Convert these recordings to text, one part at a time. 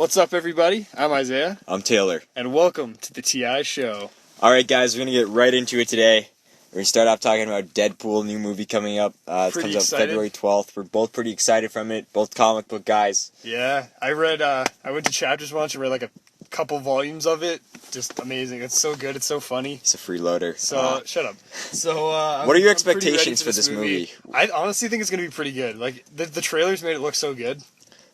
What's up, everybody? I'm Isiah. I'm Taylor. And welcome to the TI Show. Alright, guys, we're going to get right into it today. We're going to start off talking about Deadpool, new movie coming up. It comes out February 12th. We're both pretty excited from it, both comic book guys. Yeah, I went to Chapters once and read like a couple volumes of it. Just amazing. It's so good. It's so funny. It's a freeloader. So, shut up. So, what are your expectations for this movie? I honestly think it's going to be pretty good. Like, the trailers made it look so good.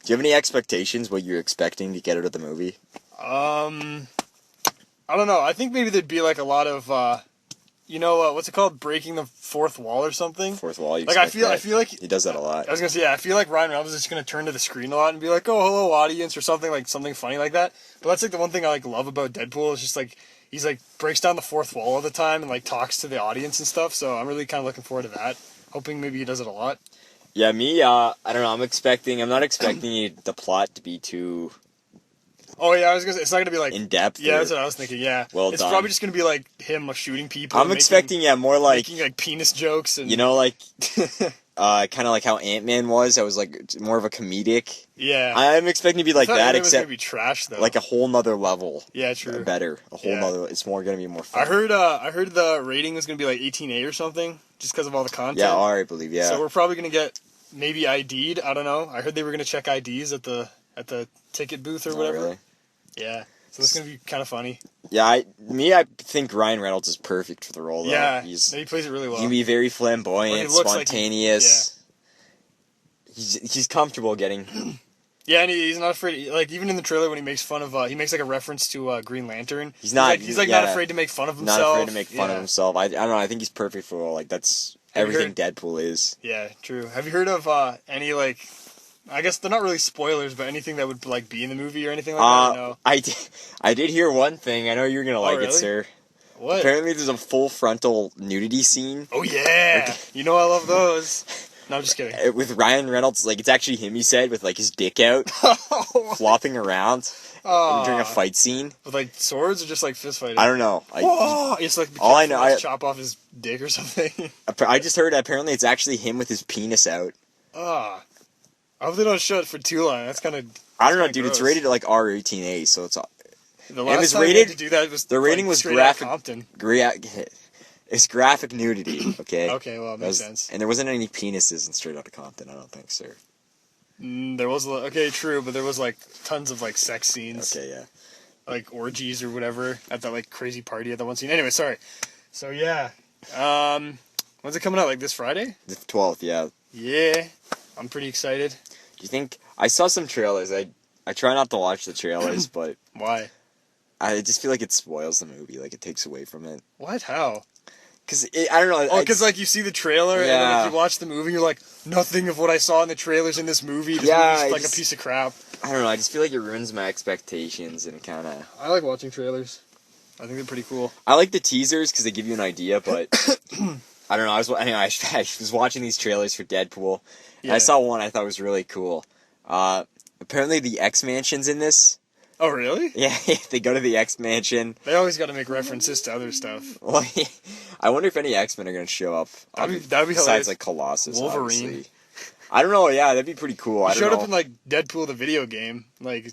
Do you have any expectations, what you're expecting to get out of the movie? I don't know. I think maybe there'd be like a lot of, what's it called? Breaking the fourth wall or something? Fourth wall, I feel like... He does that a lot. I was going to say, yeah, I feel like Ryan Reynolds is just going to turn to the screen a lot and be like, oh, hello, audience, or something funny like that. But that's like the one thing I like love about Deadpool is just like, he's like, breaks down the fourth wall all the time and like talks to the audience and stuff. So I'm really kind of looking forward to that. Hoping maybe he does it a lot. Yeah, me, I don't know, I'm not expecting the plot to be too... Oh yeah, I was gonna say, it's not gonna be like... in depth. Yeah, that's what I was thinking, yeah. Well it's done. probably just gonna be like him shooting people. I'm expecting, more like... Making like penis jokes and... You know, like... kind of like how Ant-Man was. I was like more of a comedic. Yeah. I'm expecting to be like that, except... except... Gonna be trash, though. Like a whole nother gonna Yeah, true. Better. A whole nother... It's gonna be more fun. I heard the rating was gonna be like 18A or something, just because of all the content. Yeah, I believe, yeah. So we're probably gonna get... Maybe ID'd, I don't know. I heard they were going to check IDs at the ticket booth or whatever. Really? Yeah. So it's going to be kind of funny. Yeah, I think Ryan Reynolds is perfect for the role, though. Yeah, he plays it really well. He can be very flamboyant, spontaneous. Like he's comfortable getting... Yeah, and he's not afraid. Like, even in the trailer when he makes fun of... he makes like a reference to Green Lantern. He's not afraid to make fun of himself. Not afraid to make fun of himself. I don't know, I think he's perfect for the role. Like, that's... Everything Deadpool is. Yeah, true. Have you heard of any, like, I guess they're not really spoilers, but anything that would, like, be in the movie or anything like that? No. I did hear one thing. I know you're going to like really? it, sir. What? Apparently there's a full frontal nudity scing. Oh, yeah! You know I love those. No, I'm just kidding. With Ryan Reynolds, like, it's actually him, he said, with, like, his dick out, flopping around during a fight scene. With, like, swords or just, like, fist fighting? I don't know. It's like, all I know, chop off his dick or something. I just heard, apparently, it's actually him with his penis out. I hope they don't show it for too long. That's kind of... I don't know, dude. Gross. It's rated, like, R18A, so it's... The last time they had to do that was... The rating was graphic... It's graphic nudity, okay? Okay, well, it makes sense. And there wasn't any penises in Straight Outta Compton, I don't think, sir. There was... Okay, true, but there was, like, tons of, like, sex scenes. Okay, yeah. Like, orgies or whatever at that, like, crazy party at that one scene. Anyway, sorry. So, yeah. When's it coming out? Like, this Friday? The 12th, yeah. Yeah. I'm pretty excited. Do you think... I saw some trailers. I try not to watch the trailers, but... Why? I just feel like it spoils the movie. Like, it takes away from it. What? How? Because, I don't know. Oh, because, like, you see the trailer, and then if you watch the movie, you're like, nothing of what I saw in the trailers in this movie. This movie's like a piece of crap. I don't know. I just feel like it ruins my expectations, and it kind of... I like watching trailers. I think they're pretty cool. I like the teasers, because they give you an idea, but... I don't know. I was watching these trailers for Deadpool, and I saw one I thought was really cool. Apparently the X-Mansion's in this. Oh, really? Yeah, they go to the X-Mansion. They always got to make references to other stuff. Well, I wonder if any X-Men are going to show up. That'd be besides, hilarious. Like, Colossus, Wolverine. Obviously. I don't know, yeah, that'd be pretty cool. He showed up in, like, Deadpool the video game. Like,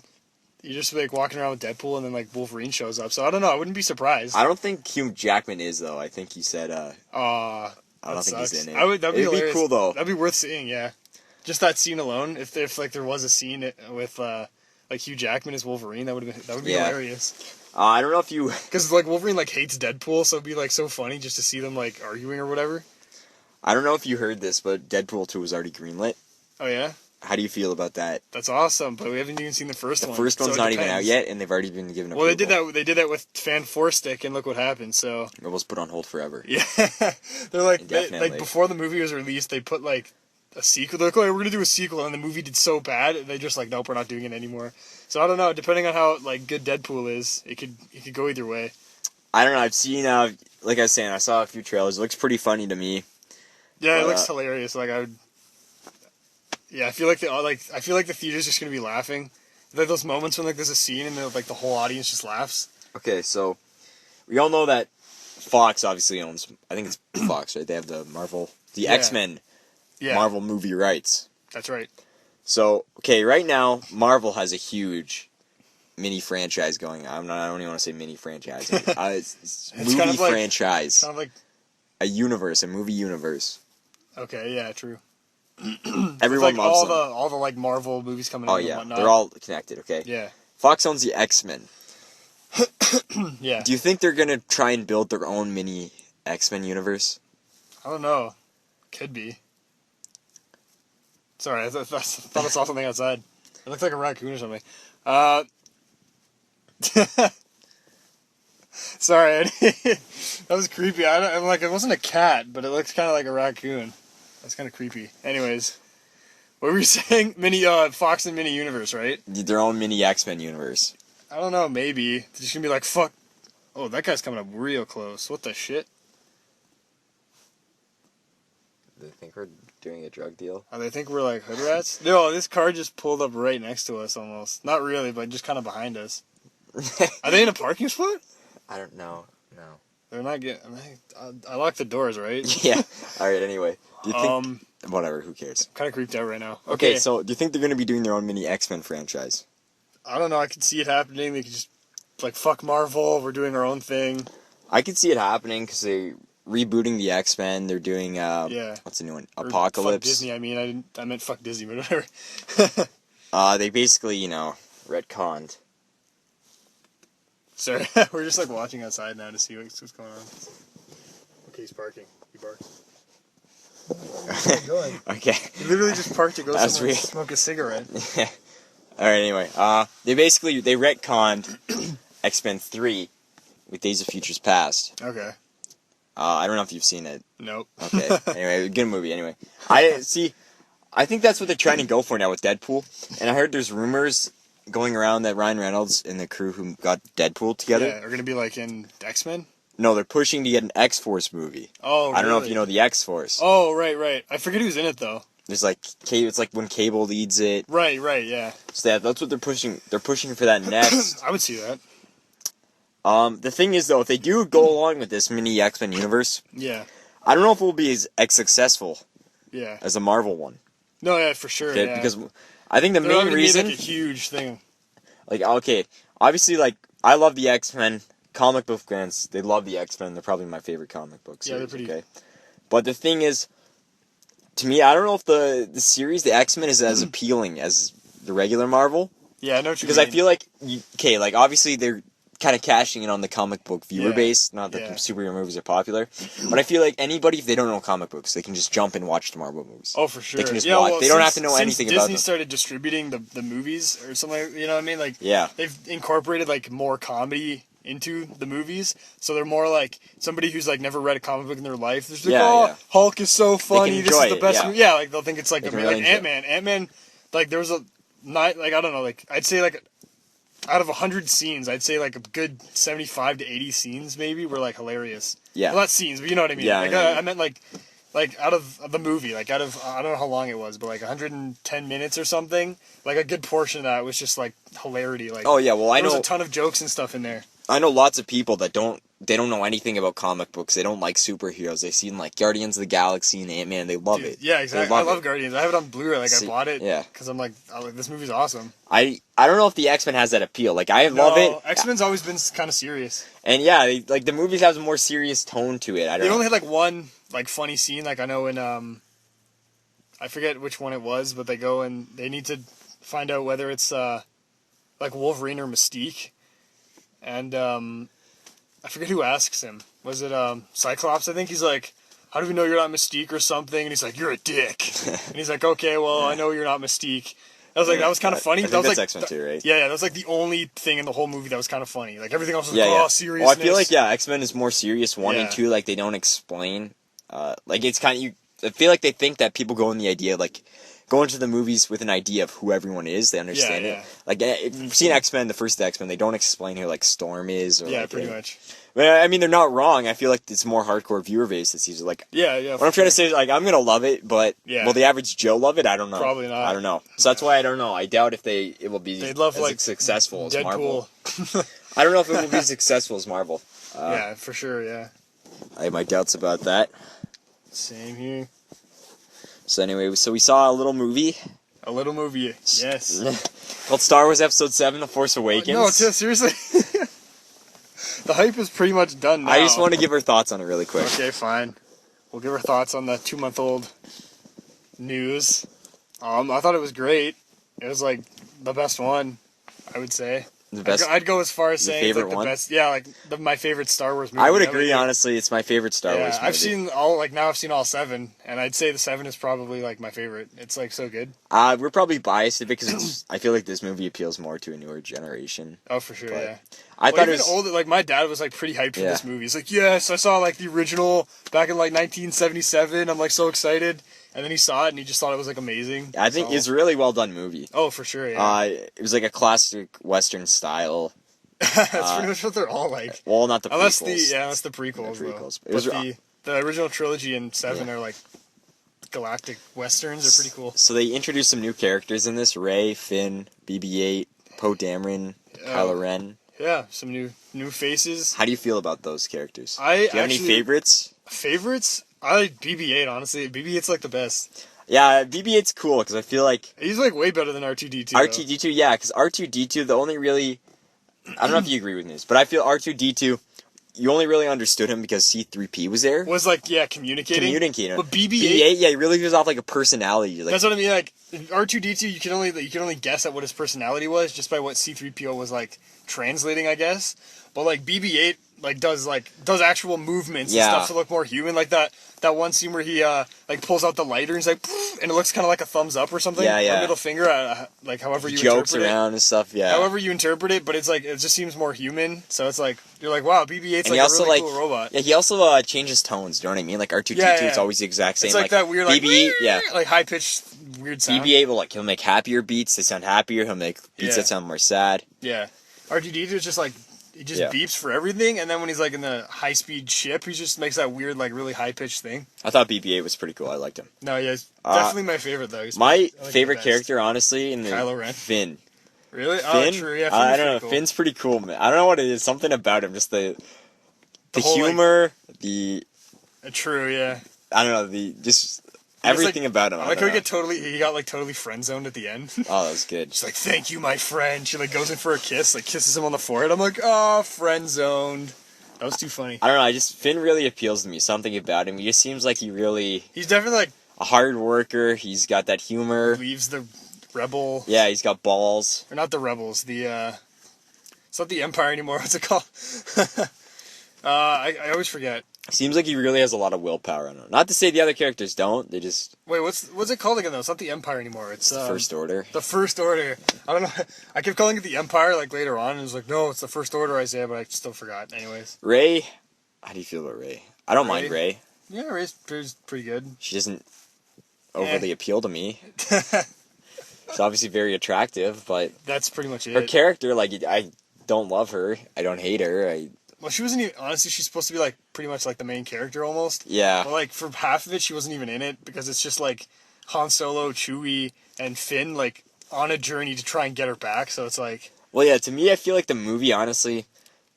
you're just, like, walking around with Deadpool, and then, like, Wolverine shows up. So, I don't know. I wouldn't be surprised. I don't think Hugh Jackman is, though. I think he said, I don't think he's in it. It'd be cool, though. That'd be worth seeing, yeah. Just that scene alone. If like, there was a scene with, like, Hugh Jackman as Wolverine, that would be hilarious. I don't know if you... Because, like, Wolverine, like, hates Deadpool, so it'd be, like, so funny just to see them, like, arguing or whatever. I don't know if you heard this, but Deadpool 2 was already greenlit. Oh, yeah? How do you feel about that? That's awesome, but we haven't even seen the first one. The first one's not even out yet, and they've already been given approval. Well, they did that with Fan 4 Stick, and look what happened, so... It was put on hold forever. Yeah. They're like, before the movie was released, they put, like, a sequel. They're like, oh, we're gonna do a sequel, and the movie did so bad, they just like, nope, we're not doing it anymore. So I don't know. Depending on how like good Deadpool is, it could go either way. I don't know. I've seen like I was saying, I saw a few trailers. It looks pretty funny to me. Yeah, it looks hilarious. Like I feel like the theater's just gonna be laughing. Like those moments when like there's a scene and the whole audience just laughs. Okay, so we all know that Fox obviously owns. I think it's Fox, right? They have the XMen. Marvel movie rights. That's right. So, okay, right now, Marvel has a huge mini franchise going. I don't even want to say mini franchise. It's movie kind of like, franchise. Kind of like a universe, a movie universe. Okay, yeah, true. Everyone like loves them. all the like Marvel movies coming out and whatnot. They're all connected. Okay. Yeah. Fox owns the XMen. Yeah. Do you think they're gonna try and build their own mini X-Men universe? I don't know. Could be. Sorry, I thought I saw something outside. It looked like a raccoon or something. Sorry, that was creepy. I'm like, it wasn't a cat, but it looked kind of like a raccoon. That's kind of creepy. Anyways, what were you saying? Fox and Mini Universe, right? Their own mini X-Men universe. I don't know. Maybe they're just gonna be like, fuck. Oh, that guy's coming up real close. What the shit? Do they think we're doing a drug deal? Oh, they think we're like hood rats? No, this car just pulled up right next to us almost. Not really, but just kind of behind us. Are they in a parking spot? I don't know. No. They're not getting. I locked the doors, right? Yeah. All right. Anyway, do you think? Whatever. Who cares? Kind of creeped out right now. Okay. So, do you think they're going to be doing their own mini X-Men franchise? I don't know. I can see it happening. They could just like fuck Marvel. We're doing our own thing. I could see it happening because they rebooting the X-Men. They're doing yeah. What's the new one? Or Apocalypse. Fuck Disney. I mean, I meant fuck Disney, but whatever. They basically retconned. Sorry, we're just like watching outside now to see what's going on. Okay, he's parking. He barks. Okay. He literally just parked to go That's somewhere weird. and smoke a cigarette. Yeah. All right. Anyway, they retconned X-Men 3 with Days of Futures Past. Okay. I don't know if you've seen it. Nope. Okay. Anyway, good movie. Anyway, I think that's what they're trying to go for now with Deadpool. And I heard there's rumors going around that Ryan Reynolds and the crew who got Deadpool together. Yeah, are gonna be like in X-Men. No, they're pushing to get an XForce movie. Oh, really? I don't know if you know the XForce. Oh, right. I forget who's in it though. There's like it's like when Cable leads it. Right, yeah. So that's what they're pushing. They're pushing for that next. I would see that. The thing is though, if they do go along with this mini X-Men universe, Yeah. I don't know if it will be as successful Yeah. as a Marvel one. No, yeah, for sure. Okay, yeah. because I think the They're main already reason, made, like, a huge thing. like, okay, obviously, like, I love the X-Men. Comic book fans, they love the X-Men. They're probably my favorite comic book series. Yeah, they're pretty. Okay, but the thing is, to me, I don't know if the series, the X-Men, is as appealing as the regular Marvel. Yeah, I know what you Because mean. I feel like, like, obviously they're kind of cashing in on the comic book viewer base. Not that superhero movies are popular, but I feel like anybody, if they don't know comic books, they can just jump and watch the Marvel movies. Oh, for sure. They can just watch. Well, they don't have to know anything about them. Disney started distributing the movies or something, you know what I mean? Like, yeah, they've incorporated like more comedy into the movies, so they're more like somebody who's like never read a comic book in their life. They're just like, Hulk is so funny. This is the best movie. Yeah, like they'll think it's like like Ant-Man. Ant-Man, like there was a night, like I don't know, like I'd say like out of 100 scenes, I'd say like a good 75 to 80 scenes maybe were like hilarious. Yeah. Well, not scenes, but you know what I mean. Yeah, like, I meant like out of the movie, like out of, I don't know how long it was, but like 110 minutes or something, like a good portion of that was just like hilarity. Like, oh yeah, well I know there was a ton of jokes and stuff in there. I know lots of people that don't know anything about comic books. They don't like superheroes. They've seen like Guardians of the Galaxy and Ant-Man. They love it. Yeah, exactly. I love Guardians. I have it on Blu-ray. Like I bought it. Yeah. Because I'm like, this movie's awesome. I don't know if the X-Men has that appeal. Like I love it. X-Men's always been kind of serious. And yeah, like the movies have a more serious tone to it. They only had like one like funny scene. Like I know in I forget which one it was, but they go and they need to find out whether it's like Wolverine or Mystique, and I forget who asks him. Was it Cyclops? I think he's like, how do we know you're not Mystique or something? And he's like, you're a dick. And he's like, okay, well, I know you're not Mystique. I was like, that was kind of funny. I think that's X-Men too, right? Yeah, that was like the only thing in the whole movie that was kind of funny. Like everything else was seriousness. Well, I feel like X-Men is more serious. 1 and 2, like they don't explain. Like it's kind of I feel like they think that people go in the idea like go into the movies with an idea of who everyone is. They understand it. Like if you've seen X-Men, the first X-Men, they don't explain who like Storm is. Or, like, pretty much. I mean, they're not wrong. I feel like it's more hardcore viewer base that's usually like. Yeah. What I'm trying to say is like I'm gonna love it, but will the average Joe love it? I don't know. Probably not. I don't know. So that's why I don't know. I doubt if it will be They'd love as like successful as Deadpool. Marvel. I don't know if it will be as successful as Marvel. Yeah, for sure. Yeah. I have my doubts about that. Same here. So anyway, we saw a little movie. A little movie. Yes. Called Star Wars Episode 7, The Force Awakens. No, seriously. The hype is pretty much done now. I just want to give her thoughts on it really quick. Okay, fine. We'll give her thoughts on the 2-month-old news. I thought it was great. It was like the best one, I would say. The best. I'd go as far as saying it's like the one? best. Yeah, like my favorite Star Wars movie. I would agree. Honestly, it's my favorite Star Wars movie. I've seen all 7, and I'd say the 7 is probably like my favorite. It's like so good. We're probably biased because I feel like this movie appeals more to a newer generation. Oh, for sure, yeah. I thought it was older. Like my dad was like pretty hyped for this movie. He's like, yes, I saw like the original back in like 1977. I'm like so excited. And then he saw it and he just thought it was like amazing. I think it's a really well done movie. Oh, for sure, yeah. It was like a classic Western style. That's pretty much what they're all like. Well, not the prequels. Unless the prequels. The prequels. But the original trilogy and 7 are like galactic westerns. They're pretty cool. So they introduced some new characters in this: Rey, Finn, BB-8, Poe Dameron, Kylo Ren. Yeah, some new faces. How do you feel about those characters? Do you have any favorites? Favorites? I like BB-8, honestly. BB-8's like the best. Yeah, BB-8's cool because I feel like he's like way better than R2-D2. R2-D2, yeah, because R2-D2, the only really, I don't know if you agree with this, but I feel R2-D2, you only really understood him because C-3P was there. Was like communicating. But BB-8, yeah, he really gives off like a personality. Like, that's what I mean. Like R2-D2, you can only guess at what his personality was just by what C-3PO was like translating, I guess. But like BB-8 does actual movements and stuff to look more human. Like that one scene where he like pulls out the lighter and he's like, and it looks kind of like a thumbs up or something. Yeah, yeah. Or middle finger, like however you jokes interpret around and stuff. Yeah. However you interpret it, but it's like it just seems more human. So it's like you're like, wow, BB-8's like a really cool robot. Yeah, he also changes tones. Do you know what I mean? Like R2-D2 is always the exact same. It's like that weird BB-8, like high pitched weird sound. BB-8 will he'll make happier beats. They sound happier. He'll make beats that sound more sad. Yeah. R2-D2 is just like. He just beeps for everything, and then when he's like in the high-speed ship, he just makes that weird, like really high-pitched thing. I thought BB-8 was pretty cool. I liked him. No, yeah, he's definitely my favorite though. My favorite character, honestly, in the Kylo Ren. Finn. Really? Finn? Oh, true. Yeah, I don't know. Cool. Finn's pretty cool, man. I don't know what it is. Something about him, just the humor, True. Yeah. I don't know everything about him. I like how he got totally friend zoned at the end. Oh, that was good. She's like, "Thank you, my friend." She like goes in for a kiss, like kisses him on the forehead. I'm like, "Oh, friend zoned." That was too funny. I don't know. Finn really appeals to me. Something about him. He just seems like he's definitely like a hard worker. He's got that humor. Leaves the rebel. Yeah, he's got balls. Or not the rebels. It's not the Empire anymore. What's it called? I always forget. Seems like he really has a lot of willpower on him. Not to say the other characters don't. They just... Wait, what's it called again, though? It's not the Empire anymore. It's the First Order. The First Order. I don't know. I kept calling it the Empire, like, later on, and it was like, no, it's the First Order, Isiah, but I still forgot. Anyways. Rey. How do you feel about Rey? I don't mind Rey. Yeah, Rey's pretty good. She doesn't overly appeal to me. She's obviously very attractive, but... That's pretty much it. Her character, I don't love her. I don't hate her. Well, she wasn't even... Honestly, she's supposed to be, like, pretty much, like, the main character, almost. Yeah. But, like, for half of it, she wasn't even in it, because it's just, like, Han Solo, Chewie, and Finn, like, on a journey to try and get her back, so it's, like... Well, yeah, to me, I feel like the movie, honestly,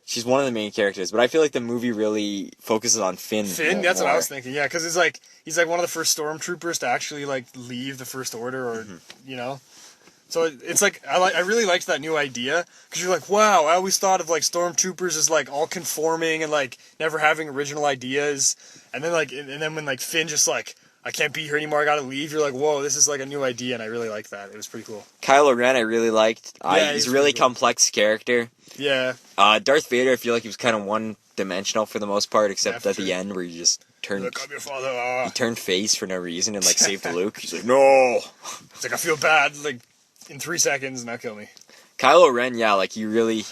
she's one of the main characters, but I feel like the movie really focuses on Finn. That's what I was thinking, yeah, because it's, like, he's, like, one of the first stormtroopers to actually, like, leave the First Order, or, you know... So it's like I really liked that new idea because you're like, wow, I always thought of like stormtroopers as like all conforming and like never having original ideas, and then when like Finn just like, I can't be here anymore, I gotta leave. You're like, whoa, this is like a new idea, and I really liked that. It was pretty cool. Kylo Ren, I really liked. He's a really complex character. Yeah. Darth Vader, I feel like he was kind of one-dimensional for the most part, except at the end where he just turned. Look, I'm your father. He turned face for no reason and like saved Luke. He's like, no. It's like I feel bad. Like. In 3 seconds, not kill me. Kylo Ren, yeah, like he really...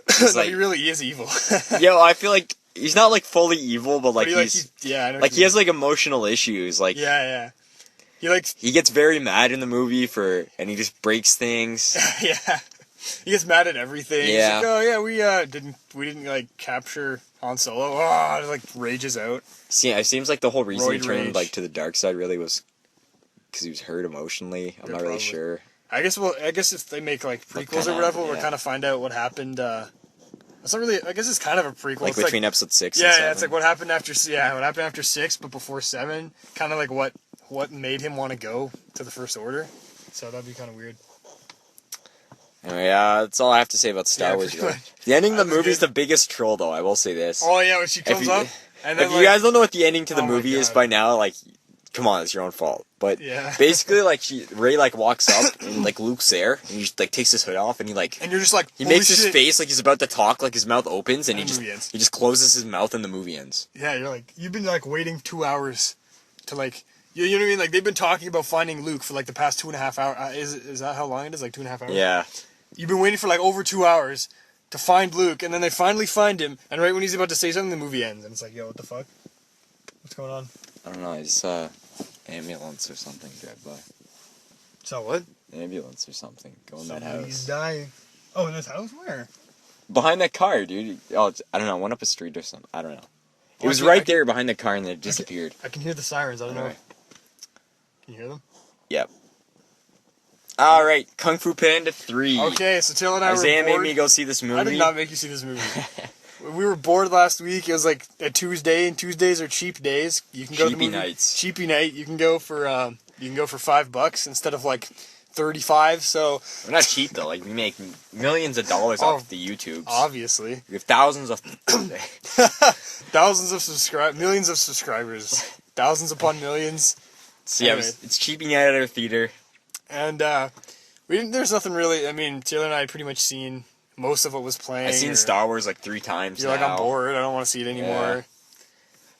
he really is evil. I feel like he's not like fully evil, but like I know like he has like emotional issues. Like yeah. He gets very mad in the movie and he just breaks things. Yeah. He gets mad at everything. Yeah. He's like, oh yeah, we didn't like capture Han Solo. Oh, like rages out. See, it seems like the whole reason he turned like to the dark side really was because he was hurt emotionally. I'm not really sure. I guess if they make like prequels or whatever, we'll kind of find out what happened. It's not really. I guess it's kind of a prequel. Like it's between episode 6. Yeah, and 7. Yeah. It's like what happened after 6, but before 7. Kind of like what made him want to go to the First Order. So that'd be kind of weird. Anyway, that's all I have to say about Star Wars. Really. The ending of the movie is the biggest troll, though. I will say this. Oh yeah, when she comes up. And then, if you guys don't know what the ending to the movie is by now, like, come on, it's your own fault. But basically, like, Rey like walks up and like Luke's there, and he just like takes his hood off, and he like, and you're just like, he makes his face like he's about to talk, like his mouth opens, and he ends. just closes his mouth, and the movie ends. Yeah, you're like, you've been like waiting 2 hours to like. You know what I mean? Like, they've been talking about finding Luke for, like, the past 2.5 hours. Is that how long it is? Like, 2.5 hours? Yeah. You've been waiting for, like, over 2 hours to find Luke, and then they finally find him, and right when he's about to say something, the movie ends. And it's like, yo, what the fuck? What's going on? I don't know. I just saw ambulance or something drive by. So what? Ambulance or something. Go in that house. He's dying. Oh, in this house? Where? Behind that car, dude. Oh, I don't know. Went up a street or something. I don't know. It was right there behind the car, and then it disappeared. I can hear the sirens. I don't know. Can you hear them? Yep. Alright, Kung Fu Panda 3. Okay, so Taylor and I Isaiah were bored. made me go see this movie. I did not make you see this movie. We were bored last week. It was like a Tuesday, and Tuesdays are cheap days. You can go to the movie. Nights. Cheapy night. You can go for $5 instead of like 35. So we're not cheap though. Like we make millions of dollars off the YouTubes. Obviously, we have thousands of millions of subscribers, thousands upon millions. So yeah, anyway. It's cheaping out at our theater. And there's nothing really. I mean, Taylor and I had pretty much seen most of what was playing. I've seen Star Wars like 3 times. You're like, I'm bored. I don't want to see it anymore.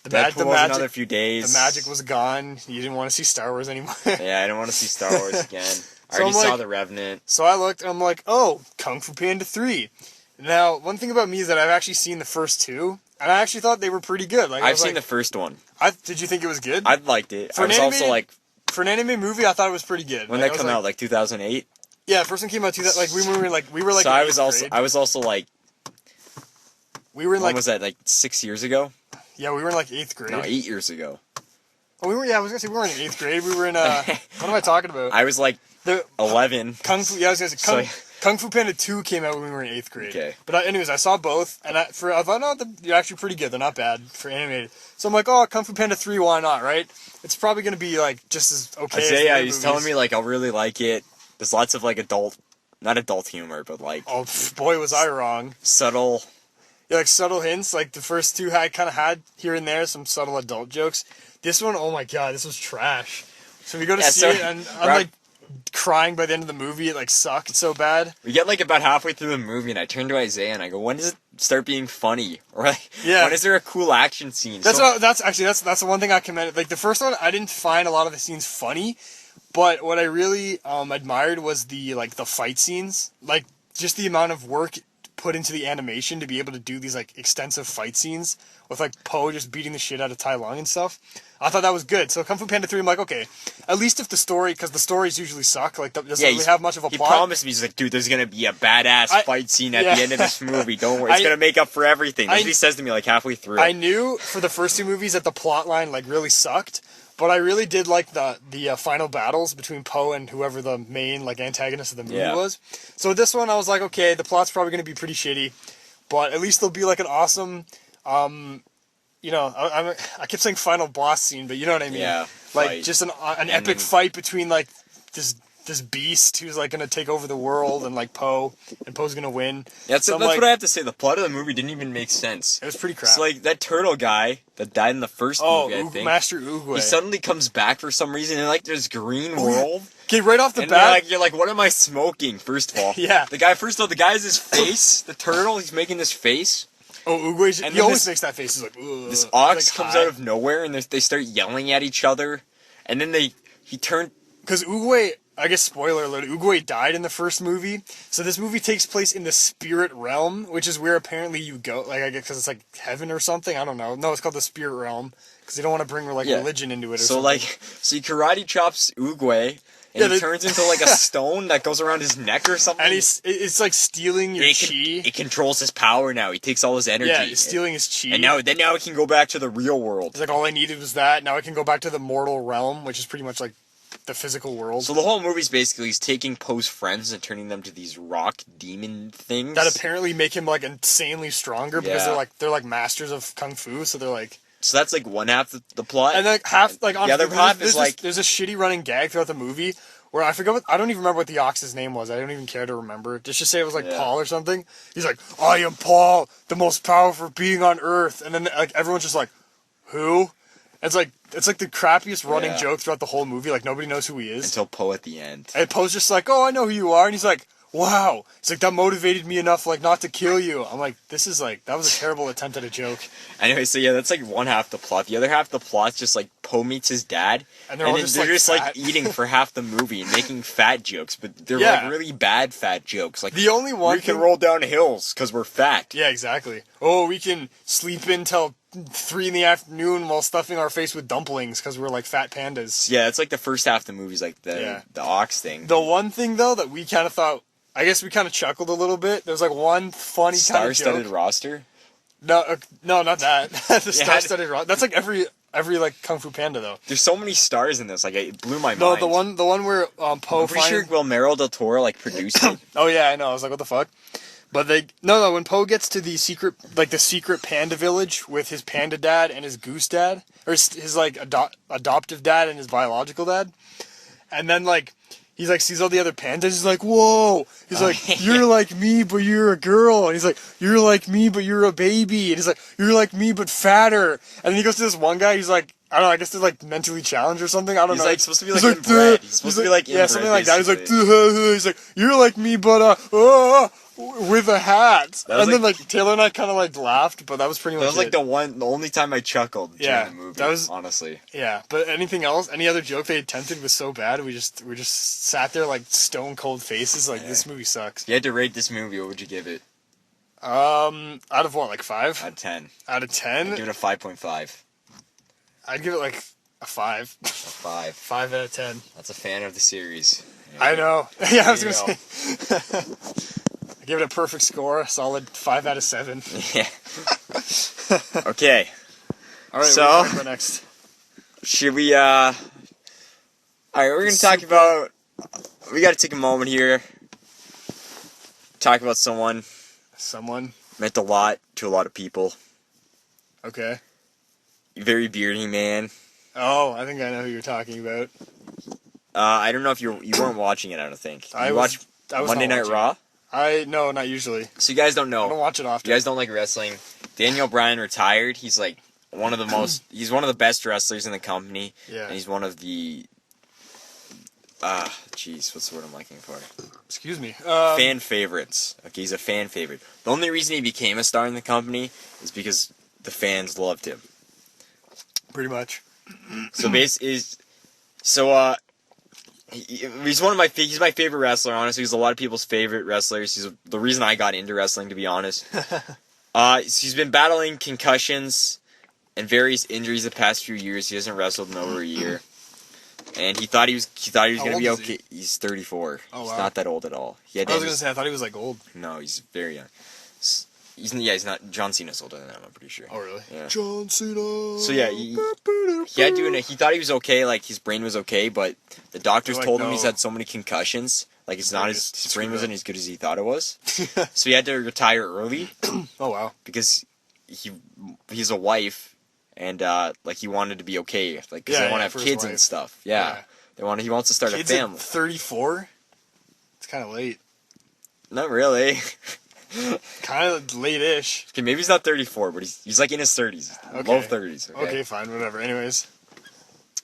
The magic. Another few days. The magic was gone. You didn't want to see Star Wars anymore. Yeah, I didn't want to see Star Wars again. I already saw The Revenant. So I looked and I'm like, oh, Kung Fu Panda 3. Now, one thing about me is that I've actually seen the first 2, and I actually thought they were pretty good. Like I've seen the first one. Did you think it was good? I liked it. For an anime movie, I thought it was pretty good. When that came out, like 2008. Yeah, the first one came out we were like. So I was also like. We were in when was that? Like 6 years ago. Yeah, we were in like 8th grade. No, 8 years ago. Oh, we were. Yeah, I was gonna say we were in 8th grade. We were in. What am I talking about? I was like 11. Kung Fu. Yeah, I was gonna say Kung Fu Panda 2 came out when we were in 8th grade. Okay. But anyways, I saw both, and I thought, no, they're actually pretty good. They're not bad for animated. So I'm like, oh, Kung Fu Panda 3, why not, right? It's probably going to be, like, just as okay Isaiah, he's telling me, like, I'll really like it. There's lots of, like, not adult humor, but, like... Oh, boy, was I wrong. Subtle. Yeah, like, subtle hints. Like, the first 2 I kind of had here and there, some subtle adult jokes. This one, oh my god, this was trash. So we go to see it, and I'm, like... crying by the end of the movie. It like sucked so bad. We get like about halfway through the movie and I turn to Isaiah and I go, when does it start being funny? Or like, when is there a cool action scene? That's the one thing I commended. Like the first one, I didn't find a lot of the scenes funny, but what I really admired was the fight scenes. Like just the amount of work put into the animation to be able to do these like extensive fight scenes with like Po just beating the shit out of Tai Lung and stuff. I thought that was good. So Kung Fu Panda 3, I'm like, okay, at least if the story, because the stories usually suck, like doesn't really have much of a plot. He promised me, he's like, dude, there's gonna be a badass fight scene at the end of this movie. Don't worry, it's gonna make up for everything. That's what he says to me like halfway through. I knew for the first 2 movies that the plot line like really sucked, but I really did like the final battles between Po and whoever the main like antagonist of the movie was. So this one, I was like, okay, the plot's probably gonna be pretty shitty, but at least there'll be like an awesome. You know, I kept saying final boss scene, but you know what I mean. Yeah. Like fight. Just an epic fight between like this beast who's like gonna take over the world and like Po, and Po's gonna win. Yeah, that's what I have to say. The plot of the movie didn't even make sense. It was pretty crap. So like that turtle guy that died in the first movie, I think. Master Oogway. He suddenly comes back for some reason in like this green world. Okay, right off the bat, you're like, what am I smoking? First of all, yeah. The guy has his face. The turtle, he's making this face. Oh, Oogway! He always makes that face. He's like, ugh. This ox comes out of nowhere, and they start yelling at each other, and then he turned. Because Oogway, I guess spoiler alert, Oogway died in the first movie, so this movie takes place in the spirit realm, which is where apparently you go. Like I guess because it's like heaven or something. I don't know. No, it's called the spirit realm because they don't want to bring religion into it. Or something. So he karate chops Oogway. And he turns into like a stone that goes around his neck or something. And it's like stealing your chi. It controls his power now. He takes all his energy. Yeah, he's stealing his chi. And now he can go back to the real world. It's like all I needed was that. Now I can go back to the mortal realm, which is pretty much like the physical world. So the whole movie's basically he's taking Po's friends and turning them to these rock demon things. That apparently make him like insanely stronger because they're like masters of kung fu, so they're like. So that's like one half of the plot. And like half like on the other half is like there's a shitty running gag throughout the movie where I forget I don't even remember what the Ox's name was. I don't even care to remember. Just say it was like Paul or something. He's like, I am Paul, the most powerful being on Earth, and then like everyone's just like, who? It's like the crappiest running joke throughout the whole movie. Like nobody knows who he is until Poe at the end. And Poe's just like, oh, I know who you are, and he's like, wow. It's like that motivated me enough like not to kill you. I'm like, this is like that was a terrible attempt at a joke. Anyway, so yeah, that's like one half the plot. The other half the plot's just like Poe meets his dad, and they're just like eating for half the movie and making fat jokes, but they're like really bad fat jokes. Like the only one we can roll down hills because we're fat. Yeah, exactly. Oh, we can sleep in till 3 PM while stuffing our face with dumplings because we're like fat pandas. Yeah, it's like the first half of the movie's like the ox thing. The one thing though that we kind of thought, I guess we kind of chuckled a little bit. There's like one funny kind of joke. Star-studded roster? No, not that. The star-studded roster. That's like every like Kung Fu Panda though. There's so many stars in this. Like it blew my mind. No, the one where Poe. I'm pretty sure Guillermo del Toro like produced it. Oh yeah, I know. I was like, what the fuck? But when Poe gets to the secret panda village with his panda dad and his goose dad, or his like adoptive dad and his biological dad, and then like he's like sees all the other pandas, he's like, whoa! He's like, you're like me, but you're a girl, and he's like, you're like me, but you're a baby, and he's like, you're like me, but fatter, and then he goes to this one guy, he's like, I don't know, I guess they're like mentally challenged or something. I don't know. He's like supposed to be like inbred. He's supposed to be like inbred, something like that. He's like, you're like me, but with a hat. And then like Taylor and I kind of like laughed, but that was pretty much it. That was like the only time I chuckled during the movie. That was honestly. Yeah, but anything else? Any other joke they attempted was so bad. We just sat there like stone cold faces. Like this movie sucks. If you had to rate this movie, what would you give it? Out of what, like 5? Out of 10. Out of 10? I'd give it a 5.5. I'd give it like a 5. A 5. 5 out of 10. That's a fan of the series. Yeah. I know. Yeah, I was gonna say. I give it a perfect score, a solid 5 out of 7. Yeah. Okay. All right. So what next? Should we? All right, we're gonna talk about. We got to take a moment here. Talk about someone. Someone meant a lot to a lot of people. Okay. Very beardy man. Oh, I think I know who you're talking about. I don't know if you weren't watching it. I don't think. I was Monday Night Raw. No, not usually. So you guys don't know. I don't watch it often. You guys don't like wrestling. Daniel Bryan retired. He's like one of the most. He's one of the best wrestlers in the company. Yeah. And he's one of the. What's the word I'm looking for? Excuse me. Fan favorites. Okay, he's a fan favorite. The only reason he became a star in the company is because the fans loved him. Pretty much. So he's one of he's my favorite wrestler, honestly. He's a lot of people's favorite wrestlers. He's the reason I got into wrestling, to be honest. He's been battling concussions and various injuries the past few years. He hasn't wrestled in over a year. And he thought he was going to be okay. He's 34. Oh, he's wow. not that old at all. I was going to say, I thought he was like old. No, he's very young. He's not. John Cena's older than him, I'm pretty sure. Oh, really? Yeah. John Cena. So yeah, he thought he was okay, like his brain was okay, but the doctors told him he's had so many concussions, like it's not his brain wasn't as good as he thought it was. So he had to retire early. Oh wow. Because he's a wife, and like he wanted to be okay, like because they want to have kids and stuff. Yeah. He wants to start a family. At 34? It's kind of late. Not really. Kind of late-ish. Okay, maybe he's not 34, but he's like in his 30s, low 30s. Okay, fine, whatever. Anyways.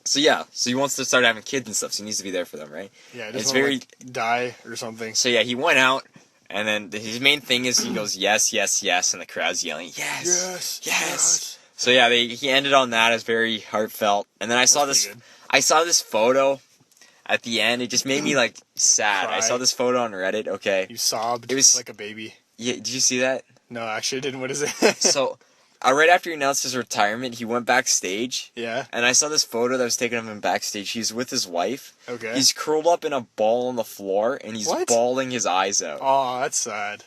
So yeah, he wants to start having kids and stuff, so he needs to be there for them, right? Yeah, it's very die or something. So yeah, he went out, and then his main thing is he goes yes, yes, yes, and the crowd's yelling yes, yes, yes. So yeah, he ended on that as very heartfelt, and then I saw this photo. At the end, it just made me like sad. Cry. I saw this photo on Reddit. Okay, you sobbed. It was like a baby. Yeah, did you see that? No, actually, I didn't. What is it? So, right after he announced his retirement, he went backstage. Yeah. And I saw this photo that was taken of him backstage. He's with his wife. Okay. He's curled up in a ball on the floor, and he's bawling his eyes out. Oh, that's sad.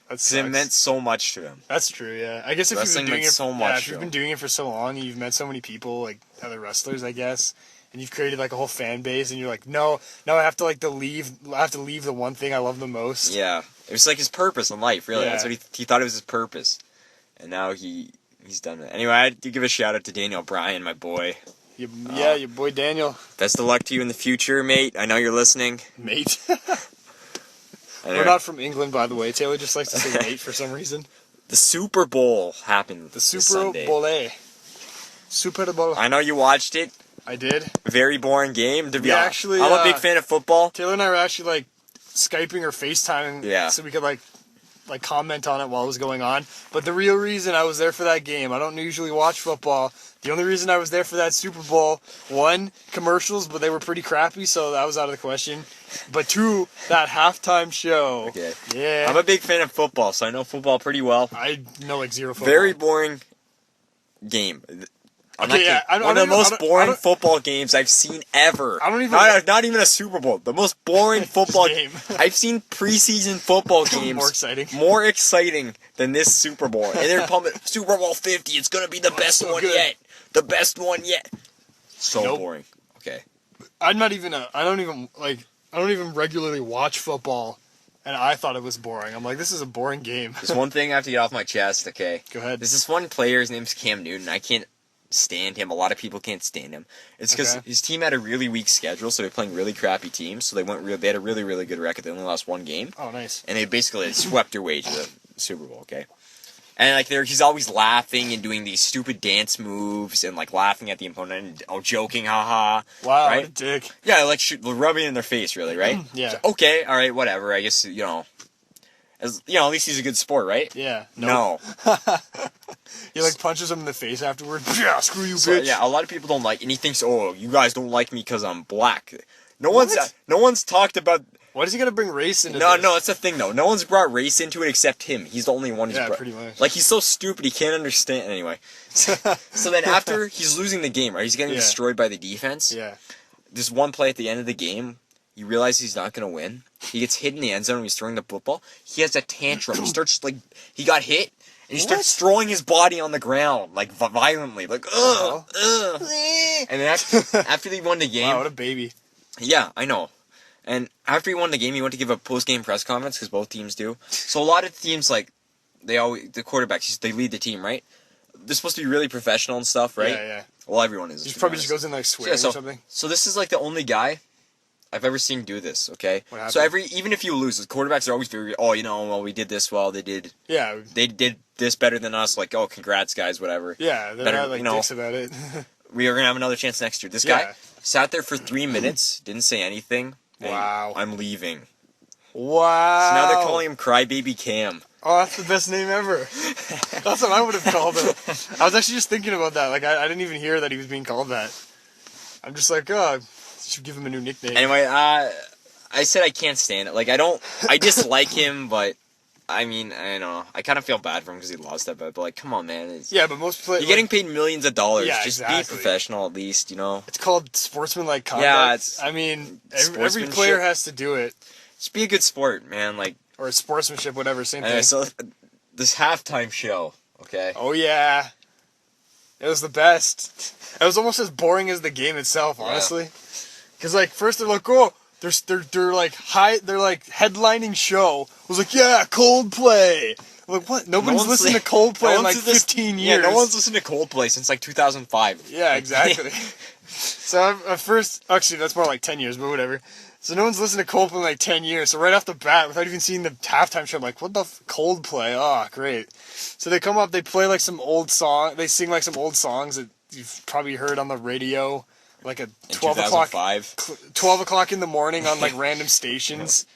Because it meant so much to him. That's true, yeah. I guess if you've been doing it so much, if you've been doing it for so long, you've met so many people, like other wrestlers, I guess, and you've created like a whole fan base, and you're like, no, I have to leave the one thing I love the most. Yeah, it was like his purpose in life, really. Yeah. That's what he thought it was his purpose, and now he's done it. Anyway, I do give a shout out to Daniel Bryan, my boy. Your boy Daniel. Best of luck to you in the future, mate. I know you're listening. Mate. We're not from England, by the way. Taylor just likes to say mate for some reason. The Super Bowl happened The Super Bowl. Super Bowl. I know you watched it. I did. Very boring game, to be honest. Actually, I'm a big fan of football. Taylor and I were actually, like, Skyping or FaceTiming so we could, like comment on it while it was going on. But the real reason I was there for that game, I don't usually watch football. The only reason I was there for that Super Bowl, one, commercials, but they were pretty crappy, so that was out of the question. But two, that halftime show. Okay. Yeah. I'm a big fan of football, so I know football pretty well. I know like zero football. Very boring game. One of the most boring football games I've seen ever. I don't even... Not even a Super Bowl. The most boring football game. I've seen preseason football games. More exciting than this Super Bowl. And they're pumping Super Bowl 50. It's going to be the best one yet. The best one yet. So boring. Okay. I don't even regularly watch football. And I thought it was boring. I'm like, this is a boring game. There's one thing I have to get off my chest, okay? Go ahead. There's this one player, his name's Cam Newton. I can't stand him. A lot of people can't stand him. It's because his team had a really weak schedule, so they're playing really crappy teams. So they had a really, really good record. They only lost one game. Oh, nice. And they basically swept their way to the Super Bowl, okay? And like he's always laughing and doing these stupid dance moves and like laughing at the opponent and joking, haha. Wow, right? What a dick. Yeah, like rubbing it in their face, really, right? Yeah. So, okay, all right, whatever. I guess at least he's a good sport, right? Yeah. No. He like punches him in the face afterward. Yeah, screw you, bitch. Yeah, a lot of people don't like, and he thinks, oh, you guys don't like me because I'm black. No one's talked about. Why is he gonna bring race into this? No, that's the thing though. No one's brought race into it except him. He's the only one who's brought. Pretty much. Like he's so stupid he can't understand anyway. So then after he's losing the game, right? He's getting destroyed by the defense. Yeah. This one play at the end of the game, you realize he's not gonna win. He gets hit in the end zone when he's throwing the football. He has a tantrum. He starts he got hit. And he starts throwing his body on the ground, like, violently. Like, ugh. And then after they won the game... Wow, what a baby. Yeah, I know. And after he won the game, he went to give a post-game press conference, because both teams do. So a lot of teams, like, the quarterbacks, they lead the team, right? They're supposed to be really professional and stuff, right? Yeah. Well, everyone is. He probably just goes in, like, swearing or something. So this is, like, the only guy I've ever seen do this, okay? What happened? So even if you lose, the quarterbacks are always very, we did this well, they did this better than us, like, oh, congrats, guys, whatever. Yeah, they're not, like, dicks about it. We are going to have another chance next year. This guy sat there for 3 minutes, didn't say anything. Wow. I'm leaving. Wow. So now they're calling him Crybaby Cam. Oh, that's the best name ever. That's what I would have called him. I was actually just thinking about that. Like, I didn't even hear that he was being called that. I'm just like, should give him a new nickname. Anyway, I said I can't stand it. Like, I dislike him, but, I mean, I don't know. I kind of feel bad for him because he lost that bet, but, like, come on, man. But most players... You're getting paid millions of dollars. Yeah, just be professional at least, you know? It's called sportsmanlike conduct. Yeah, it's... I mean, every player has to do it. Just be a good sport, man, like... Or sportsmanship, whatever, same thing. So, this halftime show, okay? Oh, yeah. It was the best. It was almost as boring as the game itself, honestly. Because, like, first they're like, oh, they're like headlining show. I was like, yeah, Coldplay. I'm like, what? Nobody's listened to Coldplay in like 15 years. Yeah, no one's listened to Coldplay since like 2005. Yeah, exactly. So at first, actually, that's more like 10 years, but whatever. So no one's listened to Coldplay in like 10 years. So right off the bat, without even seeing the halftime show, I'm like, what the Coldplay? Oh, great. So they come up, they play like some old song. They sing like some old songs that you've probably heard on the radio. Like at 12 o'clock in the morning on like random stations.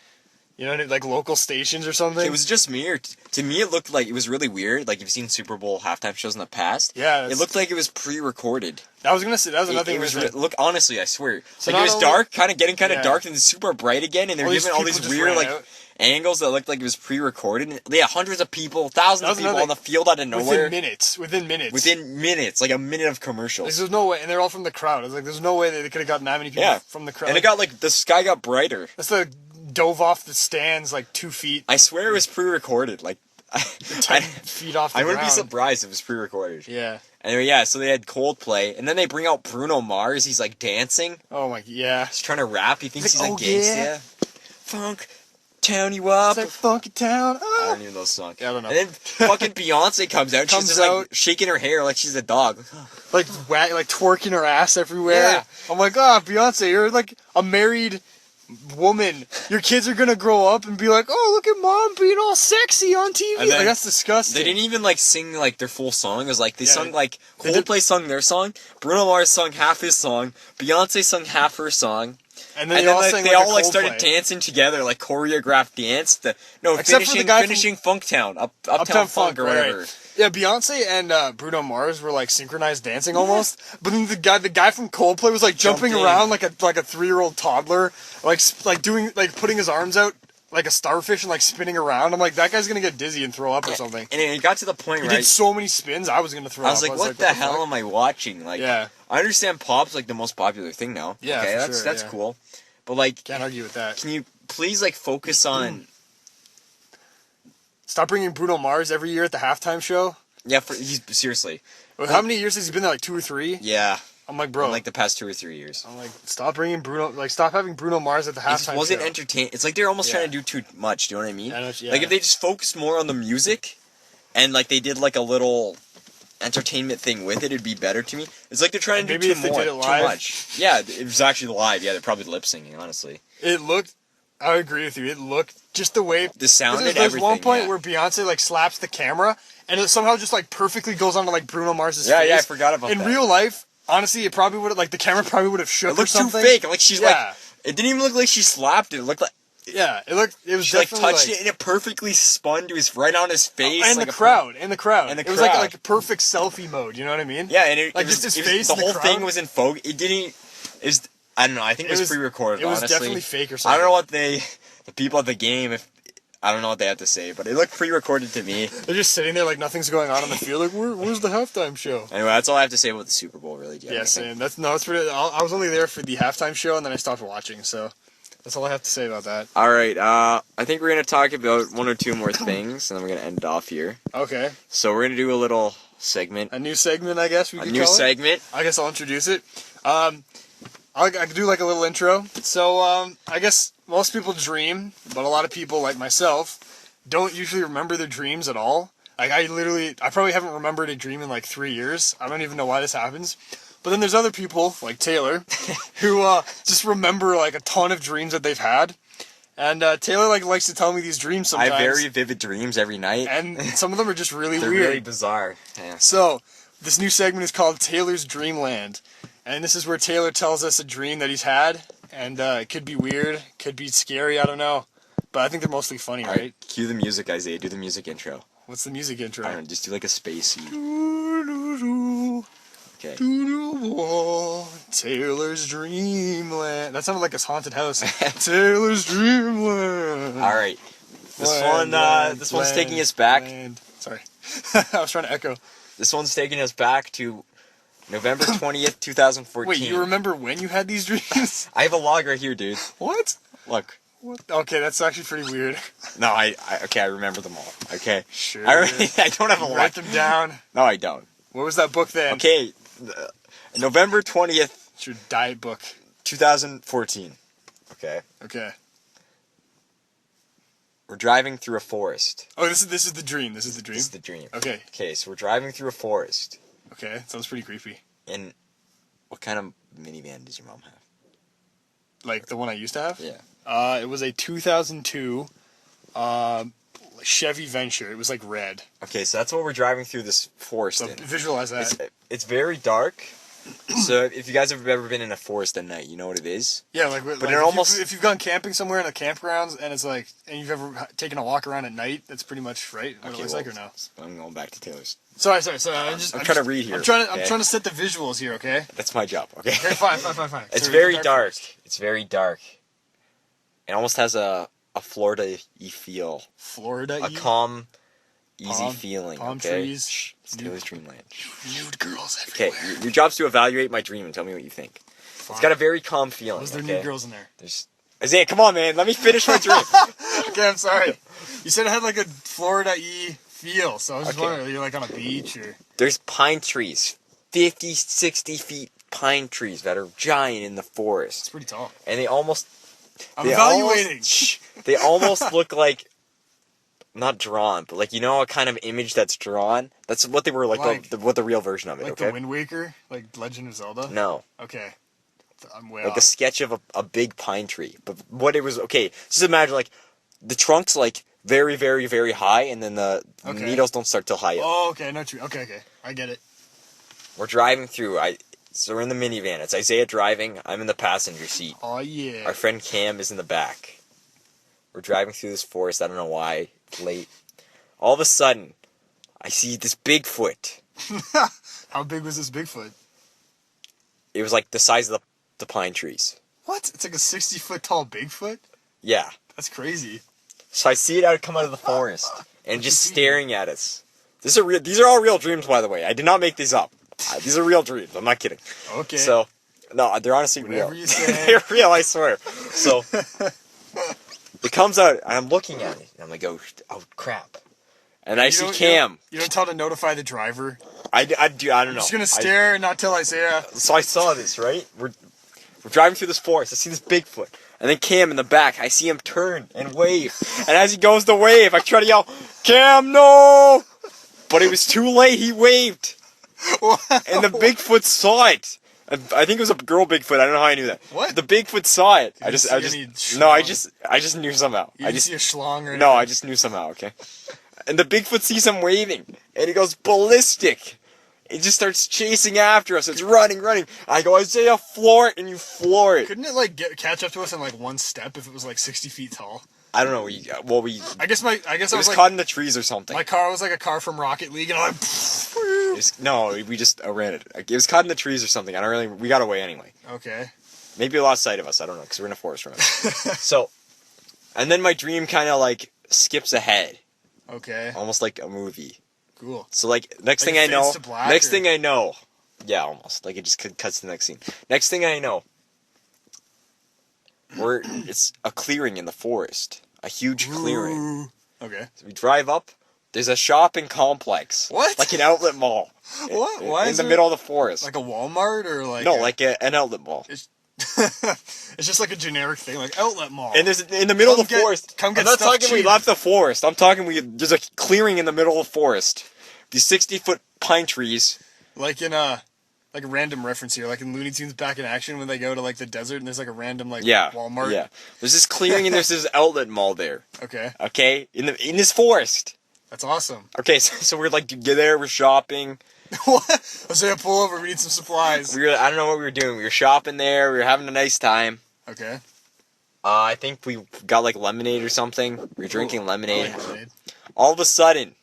You know, like local stations or something. It was just me, or to me it looked like it was really weird. Like you've seen Super Bowl halftime shows in the past. Yeah. It looked like it was pre-recorded. I was gonna say that was another thing. Look, honestly, I swear. So like it was dark, getting kind of dark, and super bright again, and they're giving all these weird like angles that looked like it was pre-recorded. And they had hundreds of people, thousands of people on the field out of nowhere. Within minutes, like a minute of commercials. There's no way, and they're all from the crowd. I was like, there's no way they could have gotten that many people from the crowd. And it got like the sky got brighter. That's the dove off the stands like 2 feet. I swear it was pre-recorded. Like 10 feet off the ground. I wouldn't be surprised if it was pre-recorded. Yeah. Anyway, so they had Coldplay, and then they bring out Bruno Mars. He's like dancing. Oh my, yeah. He's trying to rap. He thinks he's a gangster. Yeah. Funk. turn you up. It's like funky town. I don't even know the song. Yeah, I don't know. And then fucking Beyonce comes out. And she's just like shaking her hair like she's a dog. Like twerking her ass everywhere. Yeah. I'm like, Beyonce, you're like a married woman. Your kids are gonna grow up and be like, oh, look at mom being all sexy on TV. Like, that's disgusting. They didn't even like sing like their full song. It was like they sung like Coldplay sung their song, Bruno Mars sung half his song, Beyonce sung half her song. And then they all started dancing together, like choreographed dance. Except for the guy finishing Funktown, Uptown Funk or whatever. Right. Yeah, Beyonce and Bruno Mars were like synchronized dancing almost. But then the guy from Coldplay was like jumping around like a 3-year-old toddler, like putting his arms out like a starfish and like spinning around. I'm like, that guy's gonna get dizzy and throw up or something. And it got to the point where he did so many spins, I was gonna throw up. I was like, what the hell am I watching? Like, yeah. I understand pop's like the most popular thing now. Yeah, okay, for that's cool. But like, can't argue with that. Can you please like focus on? Stop bringing Bruno Mars every year at the halftime show. Yeah, seriously. How many years has he been there? Like 2 or 3? Yeah. I'm like, bro. In like the past 2 or 3 years. I'm like, stop bringing Bruno. Like, stop having Bruno Mars at the halftime show. It wasn't entertaining. It's like they're almost trying to do too much. Do you know what I mean? Like if they just focused more on the music, and like they did like a little entertainment thing with it, it'd be better to me. It's like they're trying to do too much. Yeah, it was actually live. Yeah, they're probably lip syncing. Honestly, it looked. I agree with you. It looked just the way the sound and everything. There's one point where Beyonce like slaps the camera, and it somehow just like perfectly goes onto like Bruno Mars's face. Yeah, I forgot about that. In real life, honestly, it probably would have like the camera probably would have shook. It looked or something. too fake. Like she's like, it didn't even look like she slapped it. It looked like. Yeah, it was she like touched it and it perfectly spun to right on his face. And like the crowd. It was like perfect selfie mode, you know what I mean? Yeah, and it like just his face. The whole thing was in focus. It didn't. I don't know. I think it was pre-recorded. It was honestly. definitely fake or something. I don't know what the people at the game I don't know what they have to say, but it looked pre-recorded to me. They're just sitting there like nothing's going on the field. Like, where's the halftime show? Anyway, that's all I have to say about the Super Bowl. Really, same. That's pretty. I was only there for the halftime show, and then I stopped watching. So. That's all I have to say about that. All right, I think we're going to talk about 1 or 2 more things, and then we're going to end it off here. Okay. So we're going to do a little segment. A new segment, I guess we could call it. A new segment. I guess I'll introduce it. I could do like a little intro. So, I guess most people dream, but a lot of people, like myself, don't usually remember their dreams at all. Like, I probably haven't remembered a dream in like 3 years. I don't even know why this happens. But then there's other people, like Taylor, who just remember like a ton of dreams that they've had. And Taylor likes to tell me these dreams sometimes. I have very vivid dreams every night. And some of them are just really They're weird. They're really bizarre. Yeah. So, this new segment is called Taylor's Dreamland. And this is where Taylor tells us a dream that he's had. And it could be weird, could be scary, I don't know. But I think they're mostly funny, right? Cue the music, Isiah. Do the music intro. What's the music intro? I don't know, just do like a spacey. Okay. Taylor's Dreamland. That sounded like a haunted house. Taylor's Dreamland. All right. This one's taking us back. Sorry. I was trying to echo. This one's taking us back to November 20th, 2014. Wait, you remember when you had these dreams? I have a log right here, dude. What? Look. What? Okay, that's actually pretty weird. No, I remember them all. Okay. Sure. I don't have a log. Write them down. No, I don't. What was that book then? Okay. November 20th. It's your diet book. 2014. Okay. Okay. We're driving through a forest. Oh, this is the dream. This is the dream? This is the dream. Okay. Okay, so we're driving through a forest. Okay, sounds pretty creepy. And what kind of minivan does your mom have? Like the one I used to have? Yeah. It was a 2002 Chevy Venture. It was like red. Okay, so that's what we're driving through this forest in. Visualize that. It's very dark. So if you guys have ever been in a forest at night, you know what it is. Yeah, if you've gone camping somewhere in a campgrounds and it's like, and you've ever taken a walk around at night, that's pretty much right. What it looks like or no? I'm going back to Taylor's. Sorry. I'm trying to read here. I'm trying to set the visuals here. Okay. That's my job. Okay. Okay, fine. It's very dark. It's very dark. It almost has a Florida-y feel. Florida-y? A calm, easy feeling. Palm okay? trees. Shh. It's Taylor's Dreamland. Nude girls everywhere. Okay, your job's to evaluate my dream and tell me what you think. Fine. It's got a very calm feeling. Was there nude girls in there? Isiah, come on, man. Let me finish my dream. Okay, I'm sorry. You said it had like a Florida-y feel, so I was just wondering, are you like on a beach or? There's pine trees. 50, 60 feet pine trees that are giant in the forest. It's pretty tall. And they almost I'm evaluating. They almost look like, not drawn, but like, you know, a kind of image that's drawn. That's what they were like what the real version of it. Like okay? the Wind Waker, like Legend of Zelda. No. Okay. I'm way like off. a sketch of a big pine tree. But what it was, okay, just imagine like the trunk's like very, very, very high, and then the needles don't start till high up. Oh, okay, no tree. Okay, I get it. We're driving through. So we're in the minivan. It's Isiah driving. I'm in the passenger seat. Oh yeah. Our friend Cam is in the back. We're driving through this forest. I don't know why. It's late. All of a sudden, I see this Bigfoot. How big was this Bigfoot? It was like the size of the pine trees. What? It's like a 60-foot tall Bigfoot? Yeah. That's crazy. So I see it come out of the forest and just staring at us. These are all real dreams, by the way. I did not make these up. These are real dreams. I'm not kidding. Okay. So, no, they're honestly Whatever real. you say. They're real, I swear. So, it comes out, and I'm looking at it, and I'm like, oh crap. And I see Cam. You don't tell to notify the driver? I don't know. I'm just going to stare and not tell Isiah. So I saw this, right? We're driving through this forest. I see this Bigfoot. And then Cam in the back, I see him turn and wave. And as he goes to wave, I try to yell, Cam, no! But it was too late. He waved. Wow. And the Bigfoot saw it. I think it was a girl Bigfoot. I don't know how I knew that. What? The Bigfoot saw it. I just knew somehow. You didn't see a schlong or anything? No, I just knew somehow, okay? And the Bigfoot sees him waving. And he goes ballistic. It just starts chasing after us. It's running. I go, Isiah, floor it, and you floor it. Couldn't it like catch up to us in like one step if it was like 60 feet tall? I don't know. I guess I was like, caught in the trees or something. My car was like a car from Rocket League, and I'm like, we just ran it. It was caught in the trees or something. We got away anyway. Okay. Maybe it lost sight of us. I don't know, because we're in a forest, remember? So, and then my dream kind of like skips ahead. Okay. Almost like a movie. Cool. So like next thing I know, yeah, almost like it just cuts to the next scene. Next thing I know, it's a clearing in the forest, a huge clearing. Okay. So we drive up. There's a shopping complex. What? Like an outlet mall. What? Why in the middle of the forest? Like a Walmart or like? No, like an outlet mall. It's just like a generic thing, like outlet mall. And there's in the middle of the forest. I'm not talking we left the forest. I'm talking there's a clearing in the middle of the forest. These 60-foot pine trees. Like in a random reference here, like in Looney Tunes Back in Action when they go to like the desert and there's like a random Walmart. Yeah. There's this clearing and there's this outlet mall there. Okay. Okay. In this forest. That's awesome. Okay, so we're like get there, we're shopping. What? Isiah, pull over, we need some supplies. I don't know what we were doing. We were shopping there, we were having a nice time. Okay. I think we got like lemonade or something. We were drinking lemonade. I like lemonade. All of a sudden,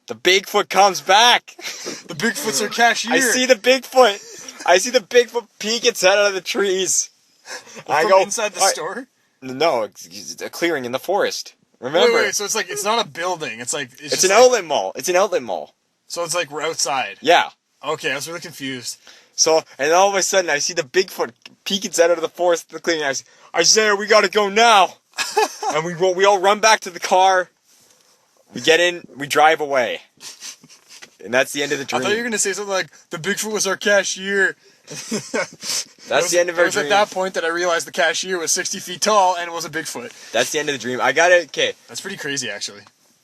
the Bigfoot comes back. The Bigfoot's our cashier. I see the Bigfoot peek its head out of the trees. I go inside the store? No, it's a clearing in the forest. Remember? Wait, so it's not a building. It's like it's an outlet mall. It's an outlet mall. So it's like we're outside. Yeah. Okay, I was really confused. So, and all of a sudden I see the Bigfoot peek its head out of the forest of the clearing. I say, we gotta go now. And we all run back to the car. We get in, we drive away. And that's the end of the dream. I thought you were going to say something like, the Bigfoot was our cashier. That's the end of our dream. It was at that point that I realized the cashier was 60 feet tall and it was a Bigfoot. That's the end of the dream. Okay. That's pretty crazy, actually.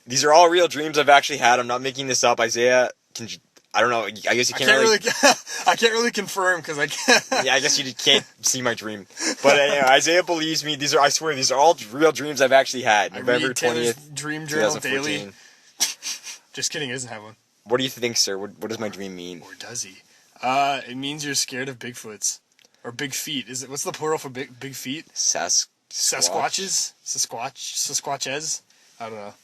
These are all real dreams I've actually had. I'm not making this up. Isiah, I don't know. I guess you can't really... I can't really confirm because I can't... Yeah, I guess you can't see my dream. But Isiah believes me. I swear, these are all real dreams I've actually had. November 20th, Dream Journal Daily. Just kidding, he doesn't have one. What do you think, sir? What does my dream mean? Or does he? It means you're scared of Bigfoots. Or big feet. What's the plural for big feet? Sasquatches? Sasquatches? I don't know.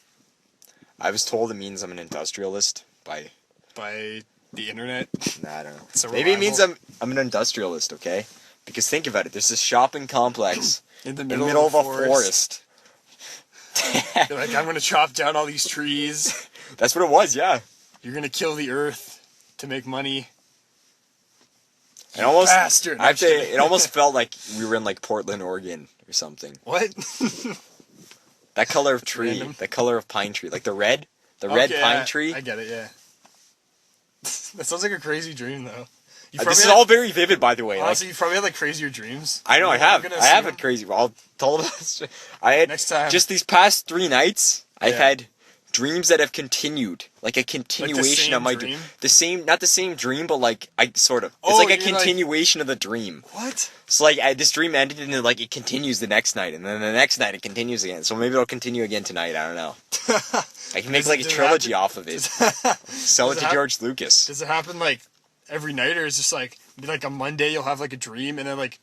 I was told it means I'm an industrialist by the internet. Nah, I don't know. Maybe it means I'm an industrialist, okay? Because think about it. There's this shopping complex in the middle of a forest. You're like, I'm going to chop down all these trees. That's what it was, yeah. You're going to kill the earth to make money. Bastard. I have to say, it almost felt like we were in like Portland, Oregon or something. What? That color of tree, that color of pine tree, like the red pine tree. I get it, yeah. That sounds like a crazy dream, though. This is all very vivid, by the way. Honestly, you probably had like crazier dreams. I know, I have. I have had crazy. I'll tell about. I had next time. Just these past 3 nights. I've had dreams that have continued, like a continuation of my dream. The same, not the same dream, but like sort of. It's like a continuation of the dream. What? So like this dream ended, and then like it continues the next night, and then the next night it continues again. So maybe it'll continue again tonight. I don't know. I can make like a trilogy off of it. Sell it to George Lucas. Does it happen like every night, or is it just like a Monday you'll have like a dream, and then like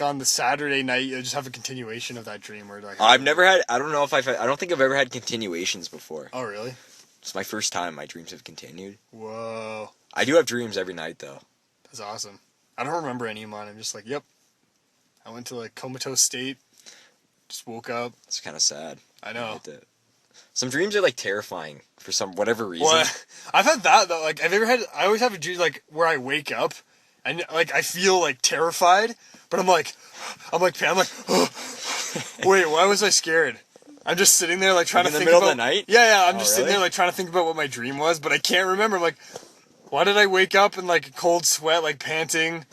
on the Saturday night you'll just have a continuation of that dream? Or like I've never had. I don't know if I don't think I've ever had continuations before. Oh really? It's my first time my dreams have continued. Whoa. I do have dreams every night though. That's awesome. I don't remember any of mine. I'm just like, yep. I went to like comatose state. Just woke up. It's kind of sad. I know. Some dreams are like terrifying for whatever reason. Well, I've had that though. Like, I always have a dream like where I wake up and like I feel like terrified, but I'm like, oh. Wait, why was I scared? I'm just sitting there like trying to think in the middle of the night. Yeah. I'm just sitting there like trying to think about what my dream was, but I can't remember. I'm like, why did I wake up in like a cold sweat, like panting?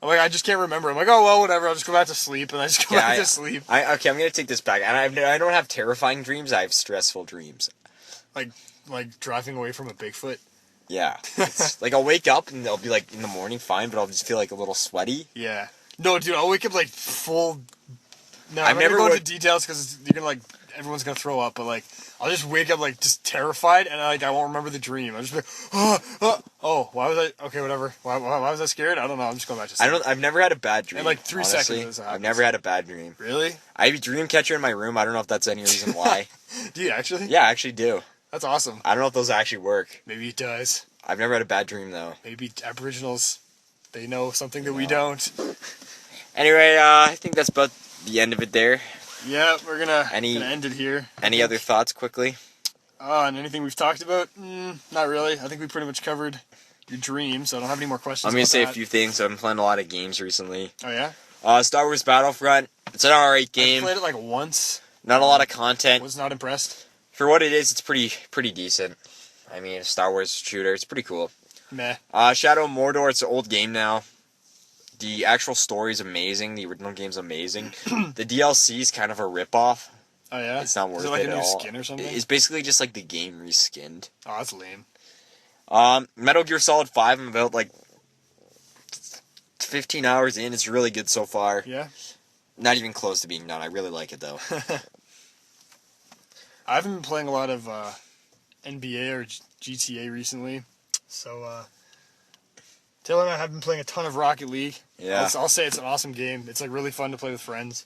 I'm like, I just can't remember. I'm like, oh well, whatever. I'll just go back to sleep, and I just go back to sleep. Okay, I'm gonna take this back. And I don't have terrifying dreams. I have stressful dreams. Like driving away from a Bigfoot. Yeah, it's, like I'll wake up and I'll be like in the morning fine, but I'll just feel like a little sweaty. Yeah. No, dude, I'll wake up like full. No, I'm never going into details because you're gonna like everyone's gonna throw up, but like I'll just wake up like just terrified and I won't remember the dream. I'll just be like, oh, why was I okay? Whatever. Why was I scared? I don't know. I'm just going back to sleep. I've never had a bad dream. In like 3 seconds. I've never had a bad dream. Really? I have a dream catcher in my room. I don't know if that's any reason why. Do you actually? Yeah, I actually do. That's awesome. I don't know if those actually work. Maybe it does. I've never had a bad dream though. Maybe Aboriginals, they know something that we don't. Anyway, I think that's about the end of it there. Yeah, we're gonna end it here. Any other thoughts quickly? And anything we've talked about? Not really. I think we pretty much covered your dreams, so I don't have any more questions. I'm gonna say a few things. I've been playing a lot of games recently. Oh yeah? Star Wars Battlefront. It's an alright game. I played it like once. Not a lot of content. Was not impressed. For what it is, it's pretty decent. I mean, a Star Wars shooter. It's pretty cool. Meh. Shadow of Mordor. It's an old game now. The actual story is amazing. The original game's amazing. The DLC is kind of a ripoff. Oh yeah? It's not worth it like it a at new all. Skin or something? It's basically just like the game reskinned. Oh, that's lame. Metal Gear Solid 5, I'm about like 15 hours in. It's really good so far. Yeah? Not even close to being done. I really like it though. I haven't been playing a lot of NBA or GTA recently, so Taylor and I have been playing a ton of Rocket League. Yeah. I'll say it's an awesome game. It's like really fun to play with friends.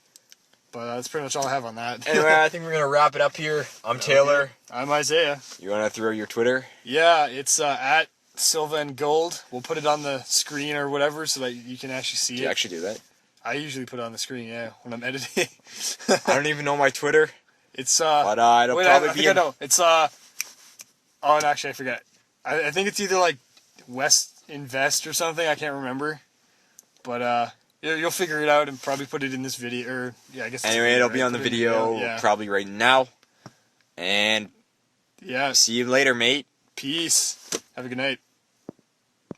But that's pretty much all I have on that. Anyway, I think we're going to wrap it up here. I'm Taylor. I'm Isiah. You want to throw your Twitter? Yeah, it's at Silva and Gold. We'll put it on the screen or whatever so that you can actually see it. Do you actually do that? I usually put it on the screen, yeah, when I'm editing. I don't even know my Twitter. It's, but it'll probably be... I know. It's, oh, and actually, I forget. I think it's either, like, West Invest or something. I can't remember. But, you'll figure it out and probably put it in this video, or, yeah, I guess... Anyway, it'll be on the video probably right now. And... Yeah. See you later, mate. Peace. Have a good night.